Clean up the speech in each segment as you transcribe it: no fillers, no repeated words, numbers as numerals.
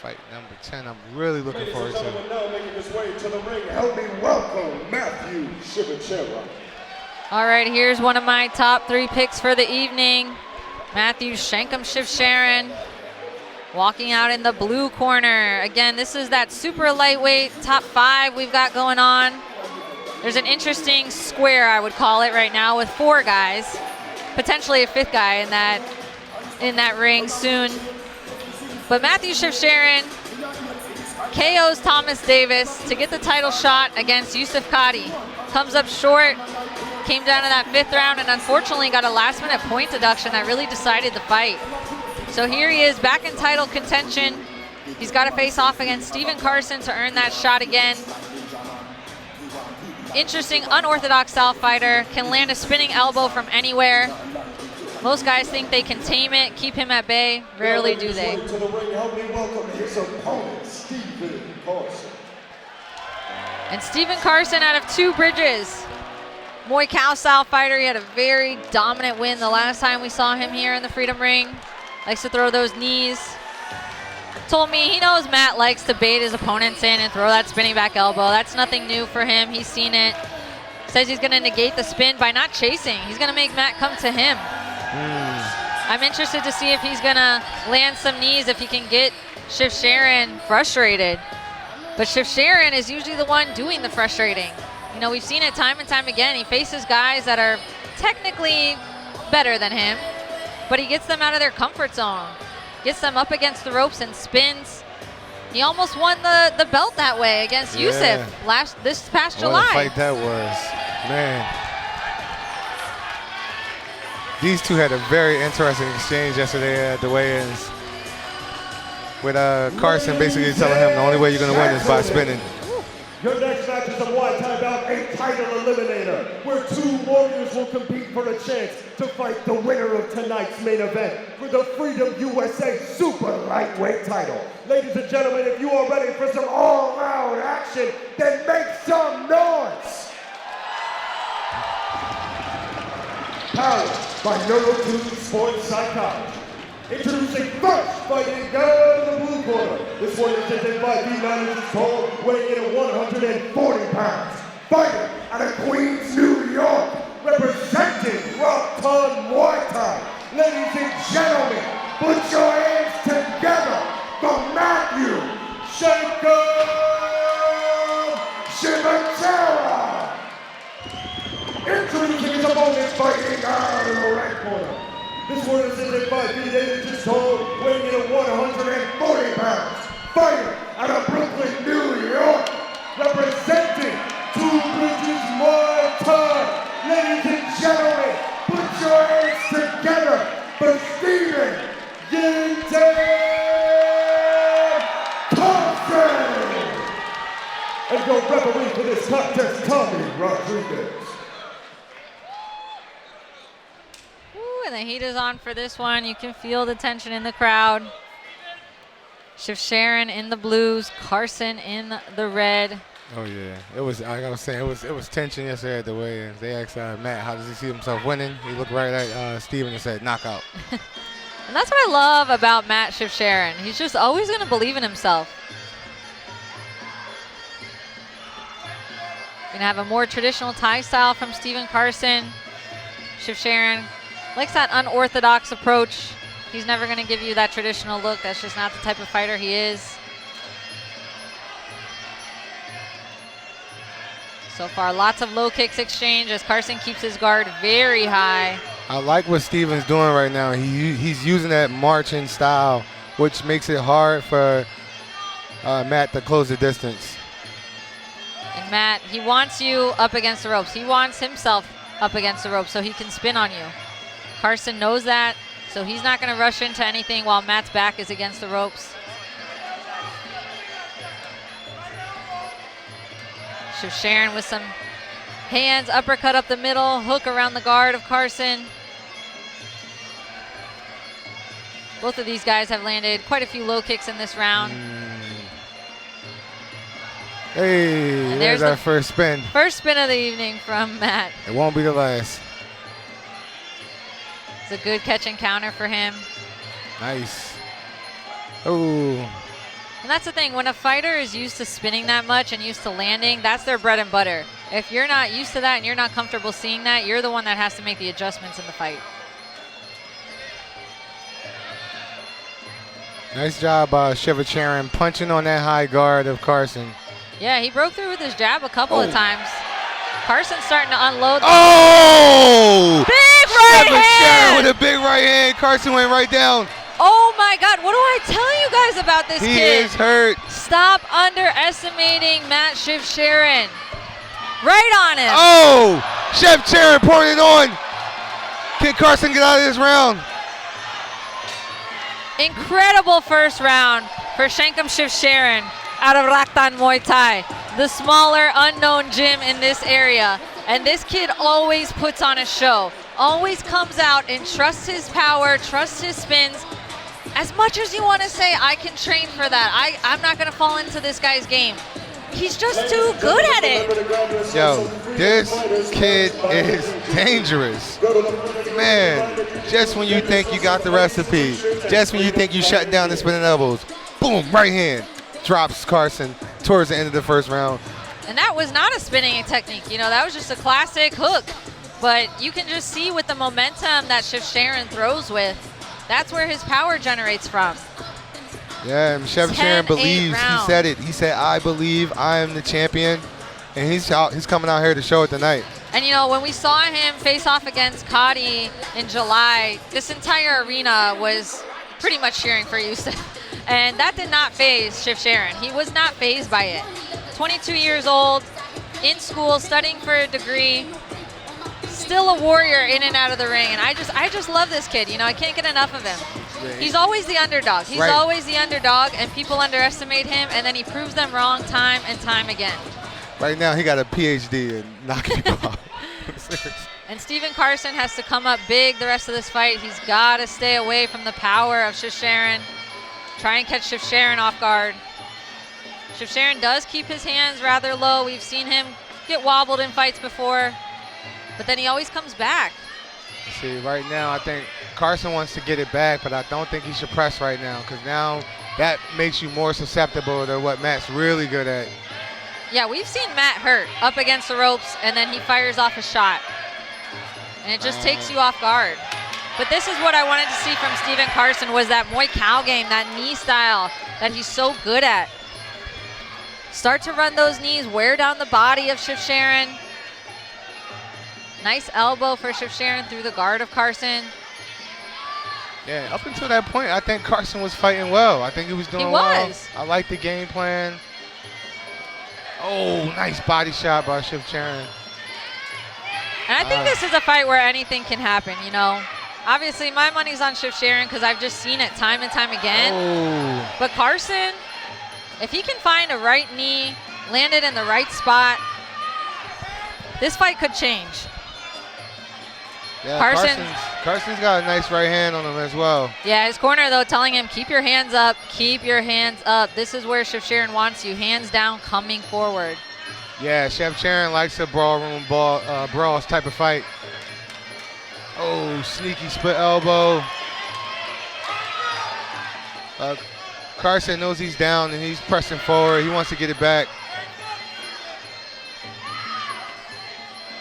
fight number 10 I'm really looking forward to. Now making his way to the ring, help me welcome Matthew Shivecharan. All right, here's one of my top 3 picks for the evening. Matthew Shankum Shivecharan walking out in the blue corner. Again, this is that super lightweight top 5 we've got going on. There's an interesting square, I would call it right now, with 4 guys, potentially a 5th guy in that ring soon. But Matthew Shivecharan KOs Thomas Davis to get the title shot against Yusuf Kadi. Comes up short, came down to that 5th round, and unfortunately got a last-minute point deduction that really decided the fight. So here he is back in title contention. He's got to face off against Steven Carson to earn that shot again. Interesting, unorthodox style fighter, can land a spinning elbow from anywhere. Most guys think they can tame it, keep him at bay. Rarely do they. To the ring, help me welcome his opponent, Steven Carson. And Steven Carson out of Two Bridges. Muay Thai style fighter. He had a very dominant win the last time we saw him here in the Freedom Ring. Likes to throw those knees. Told me he knows Matt likes to bait his opponents in and throw that spinning back elbow. That's nothing new for him. He's seen it. Says he's going to negate the spin by not chasing. He's going to make Matt come to him. I'm interested to see if he's going to land some knees, if he can get Shivecharan frustrated. But Shivecharan is usually the one doing the frustrating. You know, we've seen it time and time again. He faces guys that are technically better than him, but he gets them out of their comfort zone. Gets them up against the ropes and spins. He almost won the belt that way against Yusuf this past July. What a fight that was, man. These two had a very interesting exchange yesterday at the weigh-ins, with Carson basically telling him the only way you're going to win is by spinning. Your next match is a Muay Thai bout, a title eliminator, where 2 warriors will compete for a chance to fight the winner of tonight's main event for the Freedom USA Super Lightweight title. Ladies and gentlemen, if you are ready for some all-round action, then make some noise! Powered by Neuro2 Sports Psychology. Introducing first, fighting out of the blue corner. This one is at 5 feet 9 inches tall, weighing in at 140 pounds. Fighting out of Queens, New York, representing Raktan Muay Thai. Ladies and gentlemen, put your hands together for Matthew Shankum Shivecharan. Introducing his opponent, fighting out of the right corner. This one is at 5 feet 8 inches tall, weighing in at 140 pounds. Fighter out of Brooklyn, New York, representing Two Bridges Muay Thai. Ladies and gentlemen, put your hands together for Steven Carson. And your referee for this contest, Tommy Rodriguez. And the heat is on for this one. You can feel the tension in the crowd. Shivecharan in the blues, Carson in the red. Oh yeah, it was. Like I was saying, it was tension yesterday at the weigh-ins. They asked Matt, how does he see himself winning? He looked right at Steven and said, knockout. And that's what I love about Matt Shivecharan. He's just always going to believe in himself. Going to have a more traditional Thai style from Steven Carson. Shivecharan likes that unorthodox approach. He's never going to give you that traditional look. That's just not the type of fighter he is. So far, lots of low kicks exchange as Carson keeps his guard very high. I like what Steven's doing right now. He's using that marching style, which makes it hard for Matt to close the distance. And Matt, he wants you up against the ropes. He wants himself up against the ropes so he can spin on you. Carson knows that, so he's not going to rush into anything while Matt's back is against the ropes. Shivecharan with some hands, uppercut up the middle, hook around the guard of Carson. Both of these guys have landed quite a few low kicks in this round. Hey, there's our first spin. First spin of the evening from Matt. It won't be the last. It's a good catch and counter for him. Nice. Oh. And that's the thing, when a fighter is used to spinning that much and used to landing, that's their bread and butter. If you're not used to that and you're not comfortable seeing that, you're the one that has to make the adjustments in the fight. Nice job, Shivecharan, punching on that high guard of Carson. Yeah, he broke through with his jab a couple of times. Carson's starting to unload. Oh! Big right Shivecharan hand! with a big right hand. Carson went right down. Oh my God, what do I tell you guys about this kid? He is hurt. Stop underestimating Matt Shivecharan. Right on him. Oh! Shivecharan pouring it on. Can Carson get out of this round? Incredible first round for Shankum Shivecharan out of Raktan Muay Thai, the smaller, unknown gym in this area. And this kid always puts on a show, always comes out and trusts his power, trusts his spins. As much as you want to say, I can train for that, I'm not going to fall into this guy's game. He's just too good at it. Yo, this kid is dangerous. Man, just when you think you got the recipe, just when you think you shut down the spinning elbows, boom, right hand, drops Carson towards the end of the first round. And that was not a spinning technique, you know, that was just a classic hook. But you can just see with the momentum that Shivecharan throws with, that's where his power generates from. Yeah, and Shivecharan believes. rounds. He said it. He said, "I believe I am the champion," and he's coming out here to show it tonight. And you know, when we saw him face off against Cody in July, this entire arena was pretty much cheering for Yusuf. And that did not faze Shivecharan. He was not fazed by it. 22 years old, in school, studying for a degree, still a warrior in and out of the ring. And I just love this kid. You know, I can't get enough of him. He's always the underdog. He's always the underdog, and people underestimate him, and then he proves them wrong time and time again. Right now, he got a PhD in knocking people out. And Steven Carson has to come up big the rest of this fight. He's got to stay away from the power of Shivecharan. Try and catch Shivecharan off guard. Shivecharan does keep his hands rather low. We've seen him get wobbled in fights before, but then he always comes back. See, right now, I think Carson wants to get it back, but I don't think he should press right now, because now that makes you more susceptible to what Matt's really good at. Yeah, we've seen Matt hurt up against the ropes, and then he fires off a shot. And it just takes you off guard. But this is what I wanted to see from Steven Carson, was that Muay Cow game, that knee style that he's so good at. Start to run those knees, wear down the body of Shivecharan. Nice elbow for Shivecharan through the guard of Carson. Yeah, up until that point, I think Carson was fighting well. I think he was doing well. I like the game plan. Oh, nice body shot by Shivecharan. And I think this is a fight where anything can happen, you know. Obviously, my money's on Shivecharan because I've just seen it time and time again. Oh. But Carson, if he can find a right knee, land it in the right spot, this fight could change. Yeah, Carson's got a nice right hand on him as well. Yeah, his corner, though, telling him, keep your hands up, keep your hands up. This is where Shivecharan wants you, hands down, coming forward. Yeah, Shivecharan likes a ballroom brawls type of fight. Oh, sneaky split elbow. Carson knows he's down and he's pressing forward. He wants to get it back.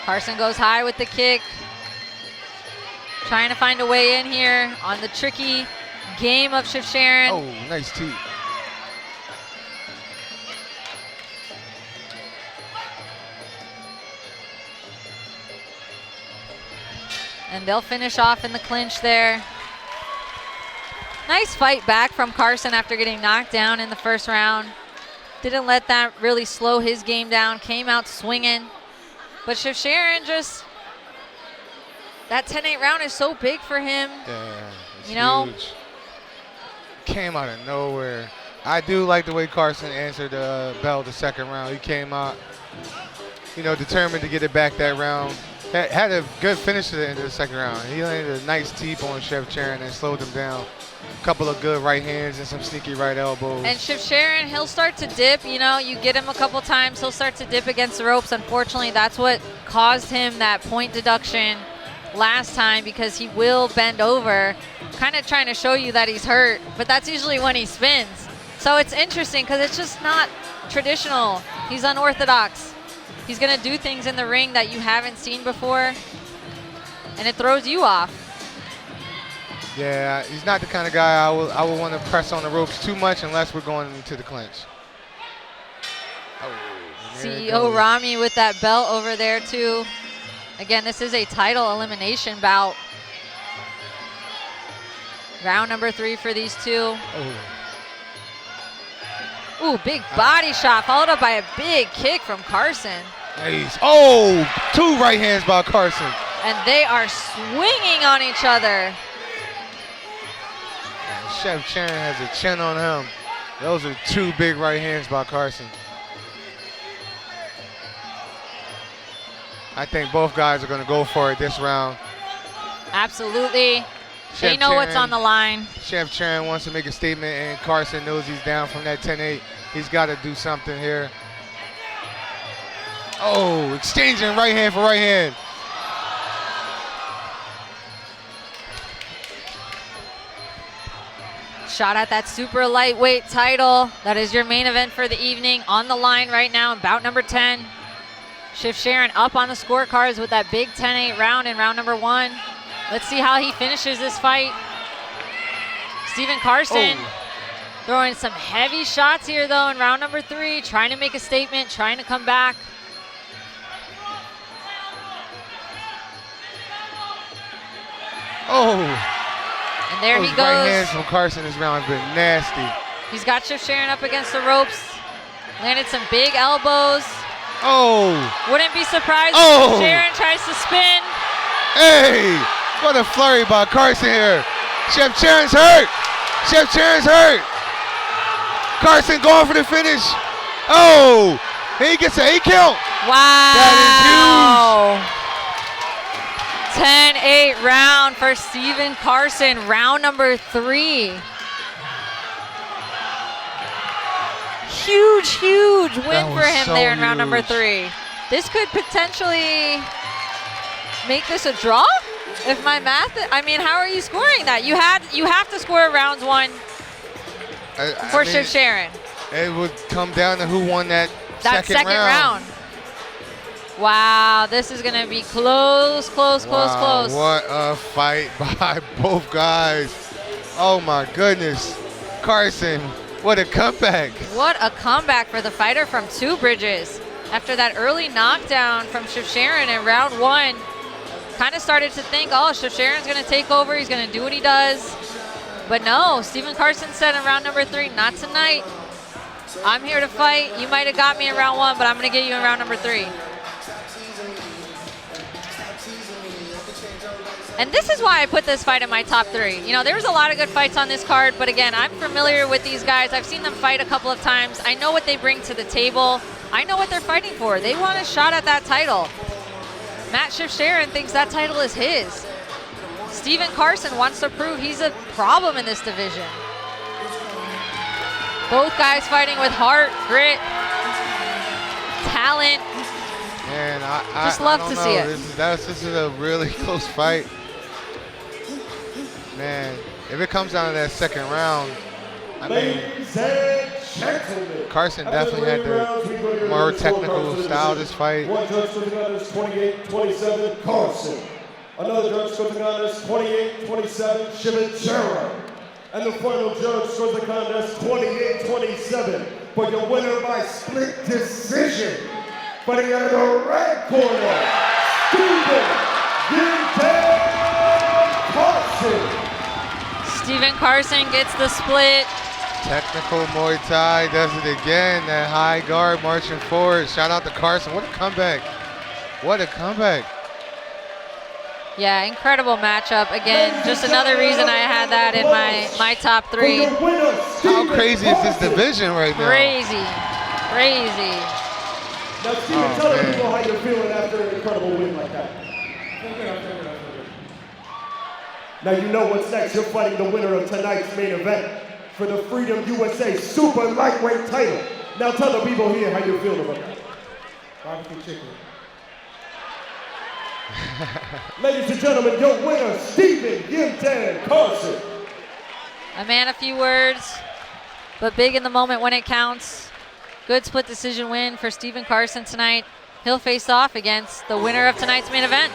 Carson goes high with the kick. Trying to find a way in here on the tricky game of Shivecharan. Oh, nice teep. And they'll finish off in the clinch there. Nice fight back from Carson after getting knocked down in the first round. Didn't let that really slow his game down. Came out swinging. But Shivecharan just, that 10-8 round is so big for him. Yeah, it's you know, huge. Came out of nowhere. I do like the way Carson answered the bell the second round. He came out, you know, determined to get it back that round. Had a good finish to the end of the second round. He landed a nice teep on Shivecharan and slowed him down. A couple of good right hands and some sneaky right elbows. And Shivecharan, he'll start to dip. You know, you get him a couple times, he'll start to dip against the ropes. Unfortunately, that's what caused him that point deduction last time, because he will bend over, kind of trying to show you that he's hurt, but that's usually when he spins. So it's interesting because it's just not traditional. He's unorthodox. He's going to do things in the ring that you haven't seen before, and it throws you off. Yeah, he's not the kind of guy I would want to press on the ropes too much unless we're going into the clinch. Oh, CEO Rami with that belt over there too. Again, this is a title elimination bout. Round number 3 for these two. Ooh, big body shot followed up by a big kick from Carson. Nice. Oh, 2 right hands by Carson. And they are swinging on each other. Shivecharan has a chin on him. Those are 2 big right hands by Carson. I think both guys are going to go for it this round. Absolutely. They know what's on the line. Shivecharan wants to make a statement, and Carson knows he's down from that 10-8. He's got to do something here. Oh, exchanging right hand for right hand. Shot at that super lightweight title. That is your main event for the evening. On the line right now in bout number 10. Shivecharan up on the scorecards with that big 10-8 round in round number 1. Let's see how he finishes this fight. Steven Carson throwing some heavy shots here though in round number 3, trying to make a statement, trying to come back. Oh. And there he Those goes. right hands from Carson this round has been nasty. He's got Shivecharan up against the ropes. Landed some big elbows. Oh. Wouldn't be surprised Oh. if Shivecharan tries to spin. Hey, what a flurry by Carson here. Shivecharan's hurt. Shivecharan's hurt. Carson going for the finish. Oh, and he gets an 8 count. Wow. That is huge. 10-8 round for Steven Carson, round number 3. Huge win for him there in round number 3. This could potentially make this a draw? If my math, I mean, how are you scoring that? You have to score rounds 1 for Shivecharan. It would come down to who won that second round. Wow, this is gonna be close. What a fight by both guys. Oh my goodness. Carson, what a comeback. What a comeback for the fighter from Two Bridges. After that early knockdown from Shivecharan in round 1, kind of started to think, oh, Shivecharan's gonna take over, he's gonna do what he does. But no, Steven Carson said in round number 3, not tonight. I'm here to fight. You might have got me in round 1, but I'm gonna get you in round number 3. And this is why I put this fight in my top 3. You know, there was a lot of good fights on this card, but again, I'm familiar with these guys. I've seen them fight a couple of times. I know what they bring to the table. I know what they're fighting for. They want a shot at that title. Matt Shivecharan thinks that title is his. Steven Carson wants to prove he's a problem in this division. Both guys fighting with heart, grit, talent. Man, Just love to see it. This is a really close fight. Man, if it comes down to that second round, I mean, Carson definitely had the more technical style of this fight. One judge for the Gunners, 28-27, Carson. Another judge for the Gunners, 28-27, Shivecharan. And the final judge for the contest, 28-27, for your winner by split decision. Fighting out of the red corner, Steven Carson. Steven Carson gets the split. Technical Muay Thai does it again. That high guard marching forward. Shout out to Carson. What a comeback. What a comeback. Yeah, incredible matchup. Again, just another reason I had that in my top 3. How crazy is this division right now? Crazy. Now, Steven, tell the people how you're feeling after an incredible win like that. Now you know what's next. You're fighting the winner of tonight's main event for the Freedom USA Super Lightweight title. Now tell the people here how you're feeling about that. Barbecue chicken. Ladies and gentlemen, your winner, Steven Carson. A man of few words. but big in the moment when it counts. Good split decision win for Steven Carson tonight. He'll face off against the winner of tonight's main event.